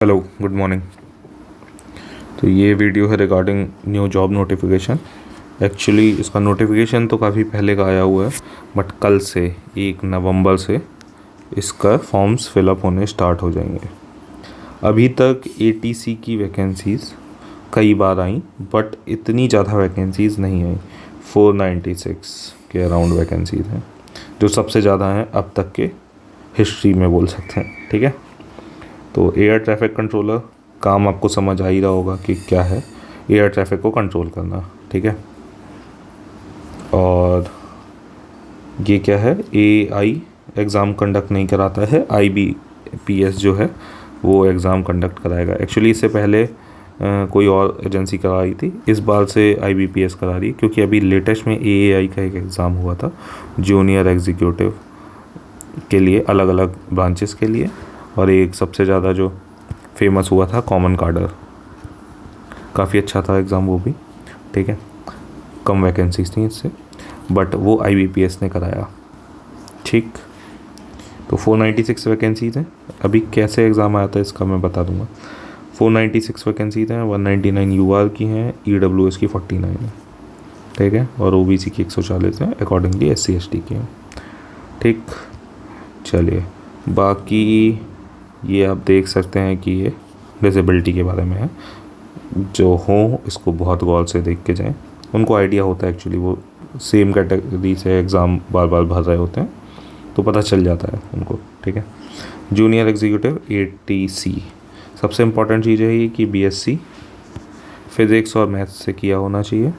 Hello, good morning. तो ये video है regarding new job notification. Actually इसका नोटिफिकेशन तो काफ़ी पहले का आया हुआ है, बट कल से 1 नवंबर से इसका फॉर्म्स फिलअप होने स्टार्ट हो जाएंगे। अभी तक एटीसी की वैकेंसीज़ कई बार आई, बट इतनी ज़्यादा वैकेंसीज़ नहीं आई। 496 के अराउंड वैकेंसीज़ हैं, जो सबसे ज़्यादा हैं अब तक के हिस्ट्री में बोल सकते हैं। ठीक है, तो एयर ट्रैफिक कंट्रोलर काम आपको समझ आ ही रहा होगा कि क्या है, एयर ट्रैफिक को कंट्रोल करना। ठीक है, और ये क्या है, एआई एग्ज़ाम कंडक्ट नहीं कराता है, आईबीपीएस जो है वो एग्ज़ाम कंडक्ट कराएगा। एक्चुअली इससे पहले कोई और एजेंसी करा रही थी, इस बार से आईबीपीएस करा रही है, क्योंकि अभी लेटेस्ट में एएआई का एक एग्ज़ाम हुआ था जूनियर एग्जीक्यूटिव के लिए, अलग अलग ब्रांचेस के लिए, और एक सबसे ज़्यादा जो फेमस हुआ था कॉमन कार्डर। काफ़ी अच्छा था एग्ज़ाम वो भी। ठीक है, कम वैकेंसीज थी इससे, बट वो आईबीपीएस ने कराया। ठीक, तो 496 वैकेंसीज़ हैं। अभी कैसे एग्ज़ाम आया था इसका मैं बता दूंगा। 496 वैकेंसीज़ हैं, 199 यूआर की हैं, ईडब्ल्यूएस की 49 है। ठीक है, और ओबीसी की 140 हैं, अकॉर्डिंगली एससी एसटी की हैं। ठीक, चलिए बाकी ये आप देख सकते हैं कि ये डिसेबिलिटी के बारे में है। जो हों इसको बहुत गौर से देख के जाएं, उनको आइडिया होता है। एक्चुअली वो सेम कैटेगरी से एग्ज़ाम बार बार भर रहे होते हैं, तो पता चल जाता है उनको। ठीक है, जूनियर एग्जीक्यूटिव एटीसी, सबसे इम्पॉर्टेंट चीज़ है ये कि बीएससी फिज़िक्स और मैथ्स से किया होना चाहिए,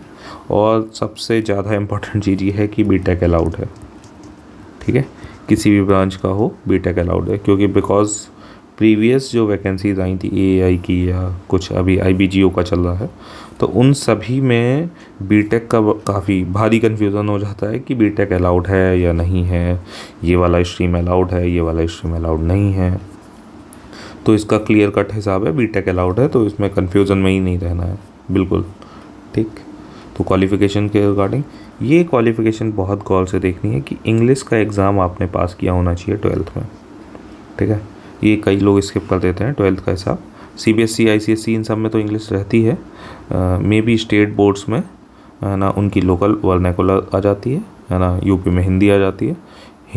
और सबसे ज़्यादा इम्पॉर्टेंट चीज़ ये है कि बीटेक अलाउड है। ठीक है, किसी भी ब्रांच का हो बीटेक अलाउड है, क्योंकि बिकॉज प्रीवियस जो वैकेंसीज आई थी एआई की या कुछ अभी आईबीजीओ का चल रहा है, तो उन सभी में बीटेक का काफ़ी भारी कन्फ्यूज़न हो जाता है कि बीटेक अलाउड है या नहीं है, ये वाला स्ट्रीम अलाउड है, ये वाला स्ट्रीम अलाउड नहीं है। तो इसका क्लियर कट हिसाब है, बीटेक अलाउड है, तो इसमें कन्फ्यूज़न में ही नहीं रहना है बिल्कुल। ठीक, तो क्वालिफ़िकेशन के रिगार्डिंग ये क्वालिफ़िकेशन बहुत गौर से देखनी है कि इंग्लिश का एग्ज़ाम आपने पास किया होना चाहिए 12th में। ठीक है, ये कई लोग स्किप कर देते हैं 12th का हिसाब। सीबीएसई आईसीएसई इन सब में तो इंग्लिश रहती है, मे बी स्टेट बोर्ड्स में है ना उनकी लोकल वर्नाकुलर आ जाती है ना, यूपी में हिंदी आ जाती है,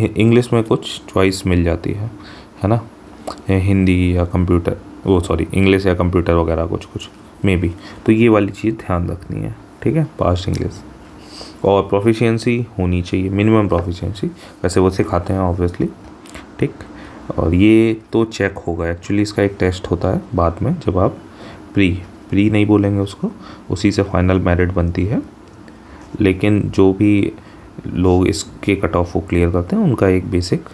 इंग्लिश में कुछ चॉइस मिल जाती है ना, हिंदी या कंप्यूटर, वो सॉरी इंग्लिश या कंप्यूटर वगैरह कुछ कुछ मे बी। तो ये वाली चीज़ ध्यान रखनी है। ठीक है, पास्ट इंग्लिश और प्रोफिशिएंसी होनी चाहिए, मिनिमम प्रोफिशिएंसी, वैसे वो सिखाते हैं ऑब्वियसली। ठीक, और ये तो चेक होगा। एक्चुअली इसका एक टेस्ट होता है बाद में, जब आप प्री नहीं बोलेंगे उसको, उसी से फाइनल मेरिट बनती है। लेकिन जो भी लोग इसके कट ऑफ को क्लियर करते हैं उनका एक बेसिक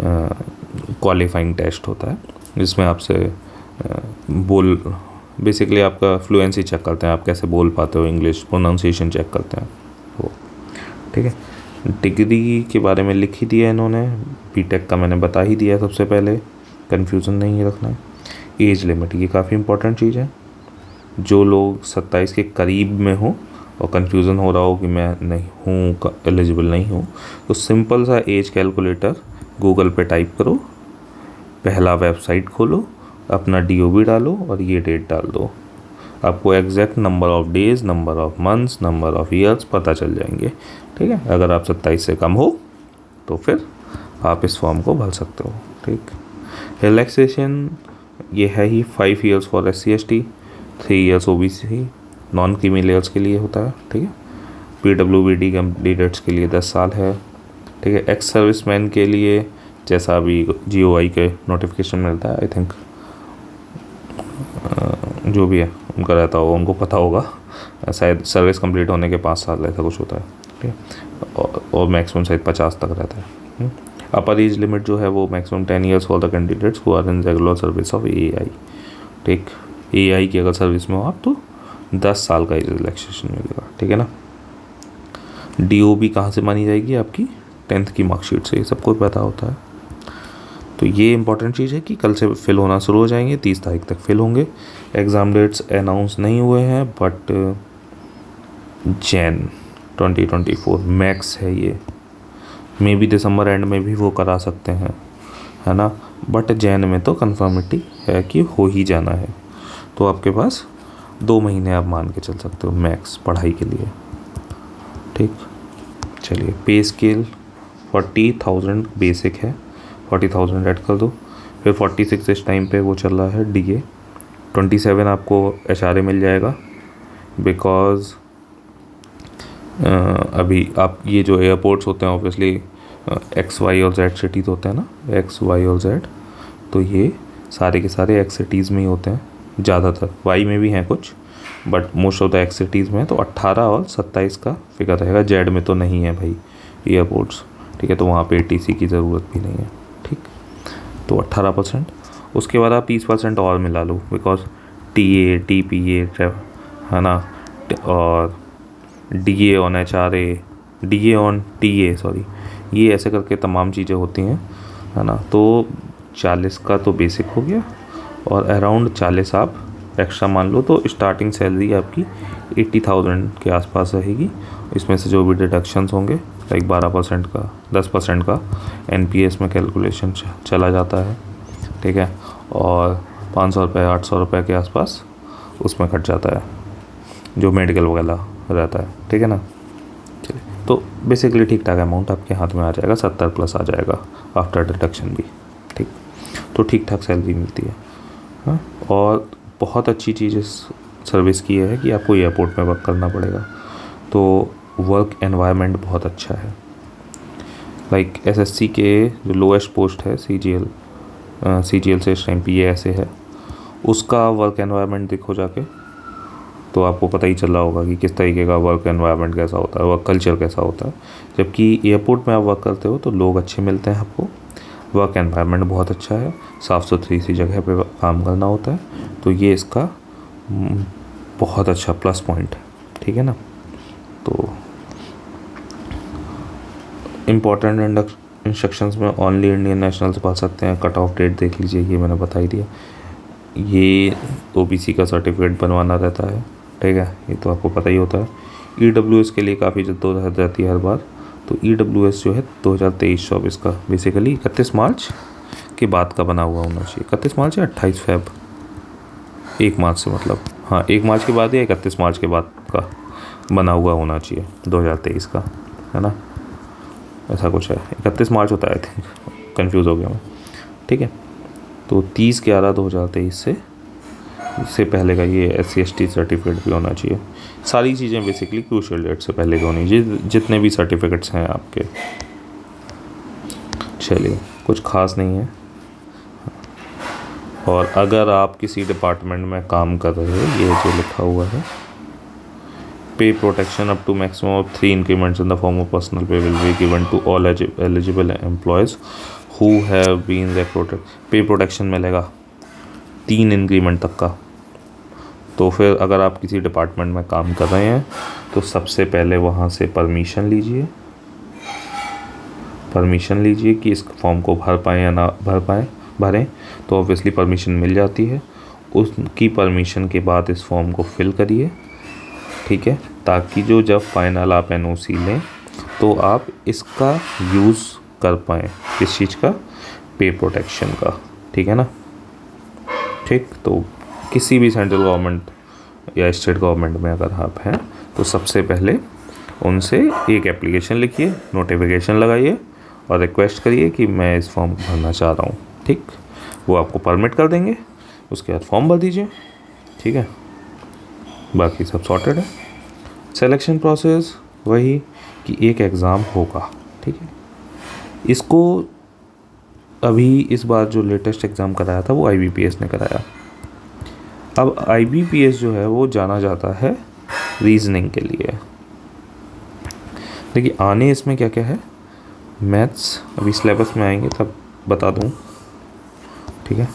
क्वालिफाइंग टेस्ट होता है, जिसमें आपसे बेसिकली आपका फ्लुएंसी चेक करते हैं, आप कैसे बोल पाते हो इंग्लिश, प्रोनाउंसिएशन चेक करते हैं वो। ठीक है, डिग्री के बारे में लिख ही दिया इन्होंने, बीटेक का मैंने बता ही दिया सबसे पहले, कन्फ्यूज़न नहीं रखना है। एज लिमिट ये काफ़ी इंपॉर्टेंट चीज़ है। जो लोग 27 के करीब में हो और कन्फ्यूज़न हो रहा हो कि मैं नहीं हूँ एलिजिबल नहीं हूँ, तो सिंपल सा एज कैलकुलेटर गूगल पे टाइप करो, पहला वेबसाइट खोलो, अपना DOB डालो और ये डेट डाल दो, आपको exact number of days, number of months, number of years पता चल जाएंगे। ठीक है, अगर आप 27 से कम हो तो फिर आप इस फॉर्म को भर सकते हो। ठीक, रिलैक्सेशन ये है ही 5 years for SC/ST, 3 years OBC non creamy layers के लिए होता है। ठीक है, PWBD कैंडिडेट्स के लिए 10 साल है। ठीक है, एक्स सर्विसमैन के लिए जैसा अभी GOI के नोटिफिकेशन मिलता है, आई थिंक जो भी है उनका रहता होगा, उनको पता होगा, शायद सर्विस कंप्लीट होने के 5 साल ऐसा कुछ होता है। ठीक है, और मैक्सिमम शायद 50 तक रहता है। अपर एज लिमिट जो है वो maximum 10 years for the candidates who are in regular service of AI. ठीक, एआई की अगर सर्विस में हो आप तो 10 साल का एज रिलैक्सेशन मिलेगा। ठीक है ना, DOB कहाँ से मानी जाएगी, आपकी 10th की मार्कशीट से, ये सबको पता होता है। तो ये इंपॉर्टेंट चीज़ है कि कल से फिल होना शुरू हो जाएंगे, 30 तारीख तक फिल होंगे। एग्ज़ाम डेट्स अनाउंस नहीं हुए हैं, बट Jan 2024 मैक्स है ये, मे बी दिसंबर एंड में भी वो करा सकते हैं, है ना, बट Jan में तो कन्फर्मिटी है कि हो ही जाना है, तो आपके पास 2 महीने आप मान के चल सकते हो मैक्स पढ़ाई के लिए। ठीक, चलिए पे स्केल 40,000 बेसिक है, 40,000 ऐड कर दो। फिर 46 इस टाइम पे वो चल रहा है DA। 27 आपको HRA मिल जाएगा, बिकॉज़ अभी आप ये जो एयरपोर्ट्स होते हैं ऑब्वियसली X Y और Z सिटीज़ होते हैं ना, X Y और Z, तो ये सारे के सारे X सिटीज़ में ही होते हैं ज़्यादातर, Y में भी हैं कुछ, but most of the X cities में। तो 18 और 27 का फिगर रहेगा। Z में तो नहीं है भाई एयरपोर्ट्स, ठीक है, तो वहाँ पे TC की ज़रूरत भी नहीं है। ठीक, तो 18%। उसके बाद आप 30% और मिला लो, बिकॉज TA TPA है ना, और DA on HRA, DA on TA sorry, ये ऐसे करके तमाम चीज़ें होती हैं, है ना। तो 40 का तो बेसिक हो गया, और अराउंड 40 आप एक्स्ट्रा मान लो, तो स्टार्टिंग सैलरी आपकी 80,000 के आसपास रहेगी। इसमें से जो भी डिडक्शंस होंगे लाइक 12% का, 10% का NPS में कैलकुलेशन चला जाता है, ठीक है, और 500 रुपये 800 रुपये के आसपास उसमें कट जाता है जो मेडिकल वगैरह रहता है, ठीक है ना। चलिए, तो बेसिकली ठीक ठाक अमाउंट आपके हाथ में आ जाएगा, 70 प्लस आ जाएगा आफ्टर डिडक्शन भी। ठीक, तो ठीक ठाक सैलरी मिलती है। हाँ, और बहुत अच्छी चीज़ इस सर्विस की है कि आपको एयरपोर्ट में वर्क करना पड़ेगा, तो वर्क एनवायरनमेंट बहुत अच्छा है। लाइक SSC के जो लोएस्ट पोस्ट है CGL से इस टाइम पे ये ऐसे है, उसका वर्क एनवायरनमेंट देखो जाके, तो आपको पता ही चल रहा होगा कि किस तरीके का वर्क एनवायरनमेंट कैसा होता है, वर्क कल्चर कैसा होता है। जबकि एयरपोर्ट में आप वर्क करते हो तो लोग अच्छे मिलते हैं आपको, वर्क एनवायरनमेंट बहुत अच्छा है, साफ़ सुथरी सी जगह पे काम करना होता है, तो ये इसका बहुत अच्छा प्लस पॉइंट है, ठीक है ना। तो इम्पॉर्टेंट इंस्ट्रक्शंस में ओनली इंडियन नेशनल्स पढ़ सकते हैं। कट ऑफ डेट देख लीजिए, ये मैंने बता ही दिया। ये OBC का सर्टिफिकेट बनवाना रहता है, ठीक है, ये तो आपको पता ही होता है। EWS के लिए काफ़ी जद्दोजहद रहती है हर बार, तो EWS जो है 2023-24 का बेसिकली 31 मार्च के बाद का बना हुआ होना चाहिए। 31 मार्च या 28 फ़रवरी, 1 मार्च से मतलब, हाँ 1 मार्च के बाद या 31 मार्च के बाद का बना हुआ होना चाहिए 2023 का, है ना, ऐसा कुछ है। 31 मार्च होता है आई थिंक, कन्फ्यूज़ हो गया मैं, ठीक है। तो 30/11/2023 से पहले का ये SC/ST सर्टिफिकेट भी होना चाहिए। सारी चीज़ें बेसिकली क्रूशियल डेट से पहले की होनी चाहिए, जितने भी सर्टिफिकेट्स हैं आपके। चलिए, कुछ ख़ास नहीं है। और अगर आप किसी डिपार्टमेंट में काम कर रहे हो, ये जो लिखा हुआ है, pay protection up to maximum of 3 increments in the form of personal pay will be given to all eligible employees who have been recruited. Pay protection मिलेगा 3 इंक्रीमेंट तक का। तो फिर अगर आप किसी डिपार्टमेंट में काम कर रहे हैं तो सबसे पहले वहाँ से परमिशन लीजिए कि इस फॉर्म को भर पाएँ या ना भरें, तो ऑब्वियसली परमिशन मिल जाती है। उसकी परमिशन के बाद इस फॉर्म को फिल करिए, ठीक है, ताकि जो जब फाइनल आप NOC लें तो आप इसका यूज़ कर पाएँ। किस चीज़ का? पे प्रोटेक्शन का, ठीक है ना। ठीक, तो किसी भी सेंट्रल गवर्नमेंट या स्टेट गवर्नमेंट में अगर आप हैं तो सबसे पहले उनसे एक एप्लीकेशन लिखिए, नोटिफिकेशन लगाइए और रिक्वेस्ट करिए कि मैं इस फॉर्म को भरना चाह रहा हूँ, ठीक। वो आपको परमिट कर देंगे, उसके बाद फॉर्म भर दीजिए, ठीक है, बाकी सब सॉर्टेड है। सिलेक्शन प्रोसेस वही कि एक एग्ज़ाम होगा, ठीक है। इसको अभी इस बार जो लेटेस्ट एग्ज़ाम कराया था वो IBPS ने कराया। अब IBPS जो है वो जाना जाता है रीजनिंग के लिए। देखिए, आने इसमें क्या क्या है, मैथ्स अभी सिलेबस में आएंगे तब बता दूँ, ठीक है।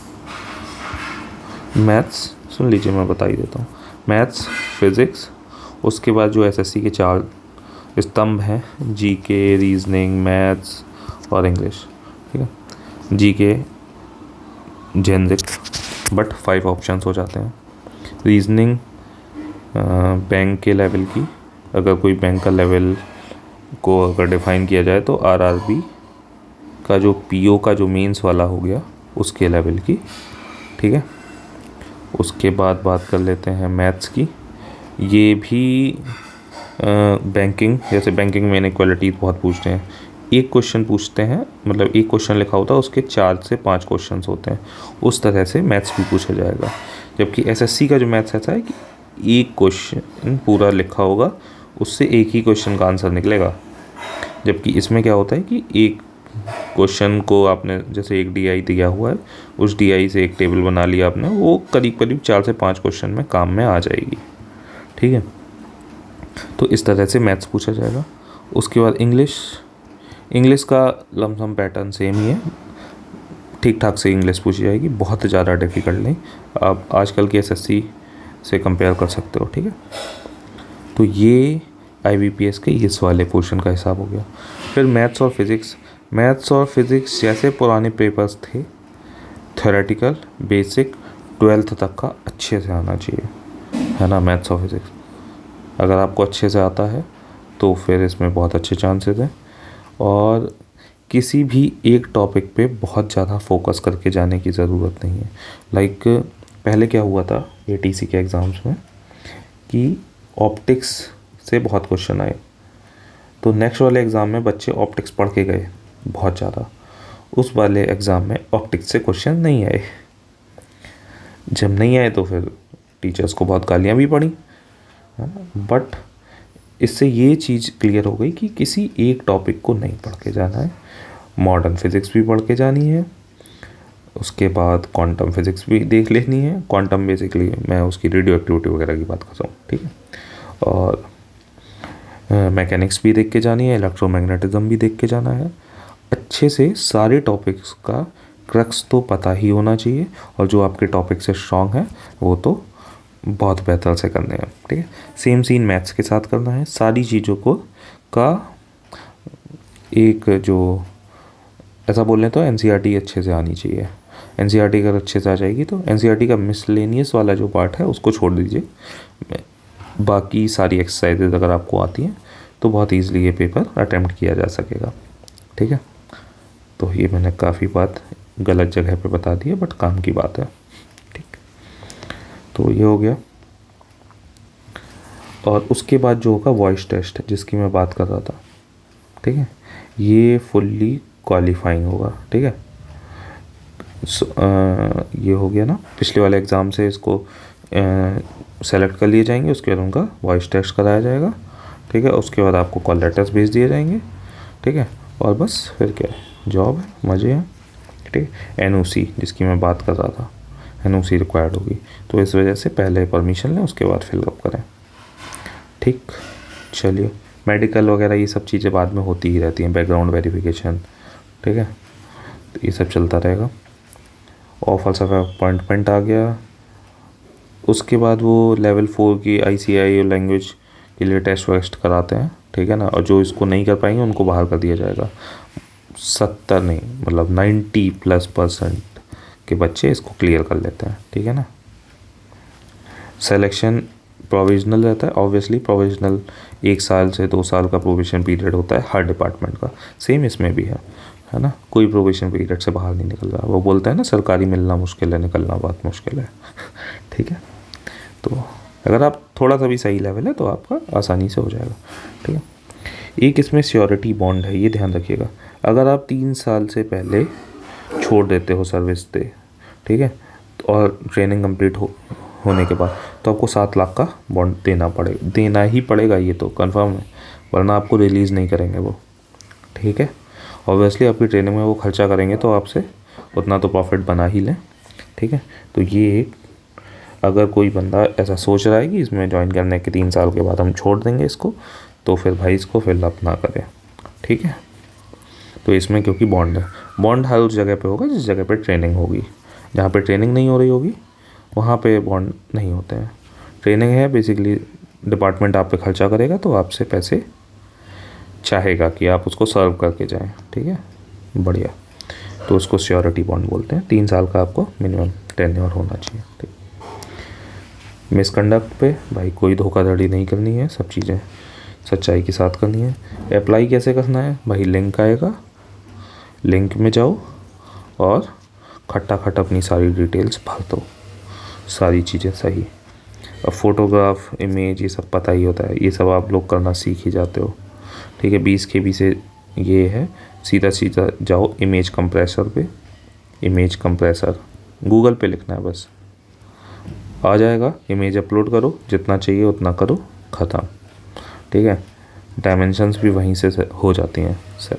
मैथ्स सुन लीजिए, मैं बता ही देता हूँ। मैथ्स, फिज़िक्स, उसके बाद जो SSC के 4 स्तंभ हैं, GK, रीजनिंग, मैथ्स और इंग्लिश, ठीक है। GK जेनरिक, बट 5 ऑप्शंस हो जाते हैं। रीजनिंग बैंक के लेवल की, अगर कोई बैंक का लेवल को अगर डिफ़ाइन किया जाए तो RRB का जो PO का जो मेंस वाला हो गया उसके लेवल की, ठीक है। उसके बाद बात कर लेते हैं मैथ्स की। ये भी बैंकिंग, जैसे बैंकिंग में इनइक्वालिटी बहुत पूछते हैं, एक क्वेश्चन पूछते हैं, मतलब एक क्वेश्चन लिखा होता है उसके 4 से 5 क्वेश्चंस होते हैं, उस तरह से मैथ्स भी पूछा जाएगा। जबकि एसएससी का जो मैथ्स ऐसा है कि एक क्वेश्चन पूरा लिखा होगा, उससे एक ही क्वेश्चन का आंसर निकलेगा। जबकि इसमें क्या होता है कि एक क्वेश्चन को आपने, जैसे एक डीआई दिया हुआ है, उस डीआई से एक टेबल बना लिया आपने, वो करीब करीब 4 से 5 क्वेश्चन में काम में आ जाएगी। ठीक है, तो इस तरह से मैथ्स पूछा जाएगा। उसके बाद इंग्लिश का लमसम पैटर्न सेम ही है, ठीक ठाक से इंग्लिश पूछी जाएगी, बहुत ज़्यादा डिफ़िकल्ट नहीं। आप आजकल की एसएससी से कंपेयर कर सकते हो। ठीक है, तो ये आईबीपीएस के इस वाले पोर्शन का हिसाब हो गया। फिर मैथ्स और फिज़िक्स जैसे पुराने पेपर्स थे, थ्योरेटिकल बेसिक 12th तक का अच्छे से आना चाहिए, है ना। मैथ्स और फिज़िक्स अगर आपको अच्छे से आता है तो फिर इसमें बहुत अच्छे चांसेस हैं। और किसी भी एक टॉपिक पे बहुत ज़्यादा फोकस करके जाने की ज़रूरत नहीं है। लाइक पहले क्या हुआ था एटीसी के एग्ज़ाम्स में कि ऑप्टिक्स से बहुत क्वेश्चन आए, तो नेक्स्ट वाले एग्ज़ाम में बच्चे ऑप्टिक्स पढ़ के गए बहुत ज़्यादा, उस वाले एग्ज़ाम में ऑप्टिक्स से क्वेश्चन नहीं आए। जब नहीं आए तो फिर टीचर्स को बहुत गालियाँ भी पड़ी, है ना। बट इससे ये चीज़ क्लियर हो गई कि किसी एक टॉपिक को नहीं पढ़ के जाना है। मॉडर्न फिज़िक्स भी पढ़ के जानी है, उसके बाद क्वांटम फिज़िक्स भी देख लेनी है। क्वांटम बेसिकली मैं उसकी रेडियो एक्टिविटी वगैरह की बात कर रहा हूँ। ठीक है, और मैकेनिक्स भी देख के जानी है, इलेक्ट्रोमैग्नेटिज्म भी देख के जाना है। अच्छे से सारे टॉपिक्स का क्रक्स तो पता ही होना चाहिए, और जो आपके टॉपिक से स्ट्रॉन्ग है वो तो बहुत बेहतर से करने हैं। ठीक है, सेम सीन मैथ्स के साथ करना है। सारी चीज़ों को का एक जो ऐसा बोल लें तो एनसीईआरटी अच्छे से आनी चाहिए। एनसीईआरटी अगर अच्छे से आ जाएगी तो एनसीईआरटी का मिसलेनियस वाला जो पार्ट है उसको छोड़ दीजिए, बाकी सारी एक्सरसाइजेज अगर आपको आती हैं तो बहुत ईजिली ये पेपर अटैम्प्ट किया जा सकेगा। ठीक है, तो ये मैंने काफ़ी बात गलत जगह पे बता दी है, बट काम की बात है। ठीक, तो ये हो गया। और उसके बाद जो होगा वॉइस टेस्ट, जिसकी मैं बात कर रहा था। ठीक है, ये फुल्ली क्वालिफाइंग होगा। ठीक है, ये हो गया ना, पिछले वाले एग्ज़ाम से इसको सेलेक्ट कर लिए जाएंगे, उसके बाद उनका वॉइस टेस्ट कराया जाएगा। ठीक है, उसके बाद आपको कॉल लेटर्स भेज दिए जाएंगे। ठीक है, और बस फिर क्या है, जॉब है, मज़े हैं। ठीक है, एनओसी जिसकी मैं बात कर रहा था, एनओसी रिक्वायर्ड होगी, तो इस वजह से पहले परमिशन लें, उसके बाद फिलअप करें। ठीक, चलिए, मेडिकल वगैरह ये सब चीज़ें बाद में होती ही रहती हैं, बैकग्राउंड वेरिफिकेशन। ठीक है, तो ये सब चलता रहेगा। ऑफर्स ऑफ अपॉइंटमेंट आ गया। उसके बाद वो लेवल 4 की ICAI लैंग्वेज के लिए टेस्ट वेस्ट कराते हैं। ठीक है ना, और जो इसको नहीं कर पाएंगे उनको बाहर कर दिया जाएगा। 70 नहीं, मतलब 90+% के बच्चे इसको क्लियर कर लेते हैं। ठीक है ना, सिलेक्शन प्रोविजनल रहता है। ऑब्वियसली प्रोविजनल 1 साल से 2 साल का प्रोविजन पीरियड होता है हर डिपार्टमेंट का, सेम इसमें भी है ना। कोई प्रोविजन पीरियड से बाहर नहीं निकल रहा। वो बोलते हैं ना, सरकारी मिलना मुश्किल है, निकलना बहुत मुश्किल है। ठीक है, तो अगर आप थोड़ा सा भी सही लेवल है तो आपका आसानी से हो जाएगा। ठीक है, एक इसमें श्योरिटी बॉन्ड है, ये ध्यान रखिएगा। अगर आप 3 साल से पहले छोड़ देते हो सर्विस दे, ठीक है, और ट्रेनिंग कंप्लीट होने के बाद, तो आपको 7 लाख का बॉन्ड देना ही पड़ेगा, ये तो कंफर्म है, वरना आपको रिलीज़ नहीं करेंगे वो। ठीक है, ऑब्वियसली आपकी ट्रेनिंग में वो खर्चा करेंगे तो आपसे उतना तो प्रॉफिट बना ही लें। ठीक है, तो ये एक, अगर कोई बंदा ऐसा सोच रहा है कि इसमें ज्वाइन करने के 3 साल के बाद हम छोड़ देंगे इसको, तो फिर भाई इसको फिलअप ना करें। ठीक है, तो इसमें क्योंकि बॉन्ड हर उस जगह पे होगा जिस जगह पे ट्रेनिंग होगी। जहाँ पे ट्रेनिंग नहीं हो रही होगी वहाँ पे बॉन्ड नहीं होते हैं। ट्रेनिंग है बेसिकली, डिपार्टमेंट आप पे खर्चा करेगा तो आपसे पैसे चाहेगा कि आप उसको सर्व करके जाएं। ठीक है, बढ़िया, तो उसको श्योरिटी बॉन्ड बोलते हैं। 3 साल का आपको मिनिमम टेन्योर होना चाहिए। ठीक, मिसकंडक्ट पे भाई कोई धोखाधड़ी नहीं करनी है, सब चीज़ें सच्चाई के साथ करनी है। अप्लाई कैसे करना है भाई, लिंक आएगा, लिंक में जाओ और खट्टा अपनी सारी डिटेल्स भर दो, सारी चीज़ें सही। अब फ़ोटोग्राफ, इमेज, ये सब पता ही होता है, ये सब आप लोग करना सीख ही जाते हो, ठीक है। 20 KB से ये है, सीधा जाओ इमेज कंप्रेसर पे, इमेज कंप्रेसर गूगल पे लिखना है, बस आ जाएगा। इमेज अपलोड करो, जितना चाहिए उतना करो, ख़त्म, ठीक है। डायमेंशंस भी वहीं से हो जाती हैं सर।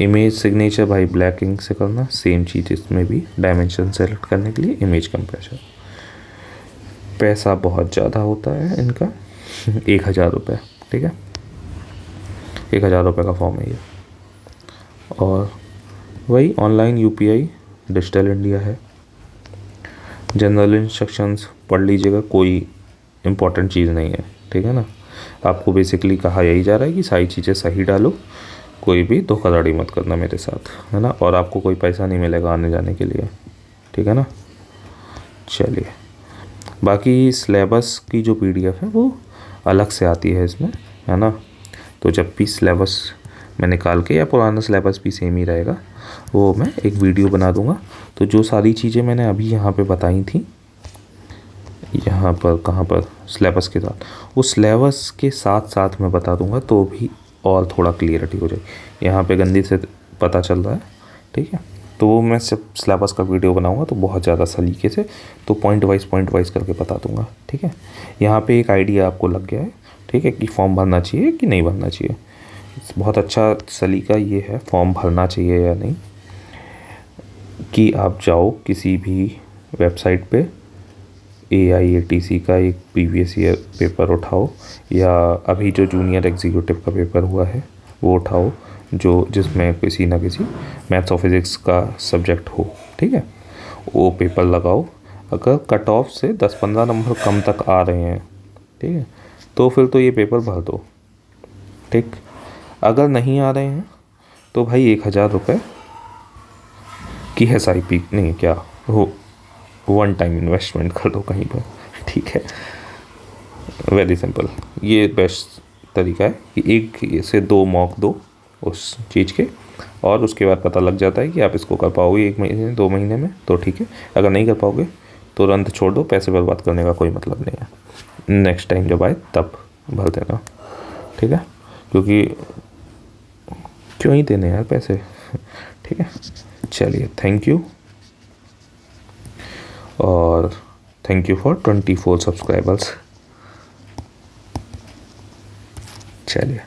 इमेज सिग्नेचर भाई ब्लैक इंक से करना, सेम चीज़ इसमें भी, डायमेंशन सेलेक्ट करने के लिए इमेज कंप्रेसर। पैसा बहुत ज़्यादा होता है इनका 1000 रुपये, ठीक है। 1000 रुपये का फॉर्म है ये। और वही ऑनलाइन UPI डिजिटल इंडिया है। जनरल इंस्ट्रक्शंस पढ़ लीजिएगा, कोई इम्पोर्टेंट चीज़ नहीं है, ठीक है ना। आपको बेसिकली कहा यही जा रहा है कि सारी चीज़ें सही डालो, कोई भी धोखाधड़ी मत करना मेरे साथ, है ना। और आपको कोई पैसा नहीं मिलेगा आने जाने के लिए, ठीक है ना। चलिए, बाकी सिलेबस की जो PDF है वो अलग से आती है इसमें, है ना। तो जब भी सिलेबस मैं निकाल के, या पुराना सिलेबस भी सेम ही रहेगा, वो मैं एक वीडियो बना दूंगा। तो जो सारी चीज़ें मैंने अभी यहाँ पे बताई थी, यहाँ पर कहाँ पर सिलेबस के साथ, उस सिलेबस के साथ साथ मैं बता दूंगा, तो भी और थोड़ा क्लियरिटी हो जाएगी। यहाँ पे गंदी से पता चल रहा है, ठीक है। तो वो मैं जब सिलेबस का वीडियो बनाऊंगा तो बहुत ज़्यादा सलीके से, तो पॉइंट वाइज करके बता दूंगा, ठीक है। यहाँ पे एक आइडिया आपको लग गया है, ठीक है, कि फॉर्म भरना चाहिए कि नहीं भरना चाहिए। बहुत अच्छा सलीका ये है, फॉर्म भरना चाहिए या नहीं, कि आप जाओ किसी भी वेबसाइट पे, AIATC का एक प्रीवियस ईयर पेपर उठाओ, या अभी जो जूनियर एग्जीक्यूटिव का पेपर हुआ है वो उठाओ, जो जिसमें किसी ना किसी मैथ्स और फिज़िक्स का सब्जेक्ट हो, ठीक है। वो पेपर लगाओ, अगर कट ऑफ से 10-15 नंबर कम तक आ रहे हैं, ठीक है, तो फिर तो ये पेपर भर दो, ठीक। अगर नहीं आ रहे हैं तो भाई 1000 रुपये की SIP नहीं, क्या हो, 1 टाइम इन्वेस्टमेंट कर दो कहीं पर, ठीक है। वेरी सिंपल, ये बेस्ट तरीका है कि 1 से 2 मॉक दो उस चीज़ के, और उसके बाद पता लग जाता है कि आप इसको कर पाओगे 1 महीने 2 महीने में, तो ठीक है। अगर नहीं कर पाओगे तो तुरंत छोड़ दो, पैसे बर्बाद करने का कोई मतलब नहीं है। नेक्स्ट टाइम जब आए तब भर देना, ठीक है, क्योंकि क्यों ही देने यार पैसे, ठीक है। चलिए, थैंक यू, और थैंक यू फॉर 24 सब्सक्राइबर्स। चलिए।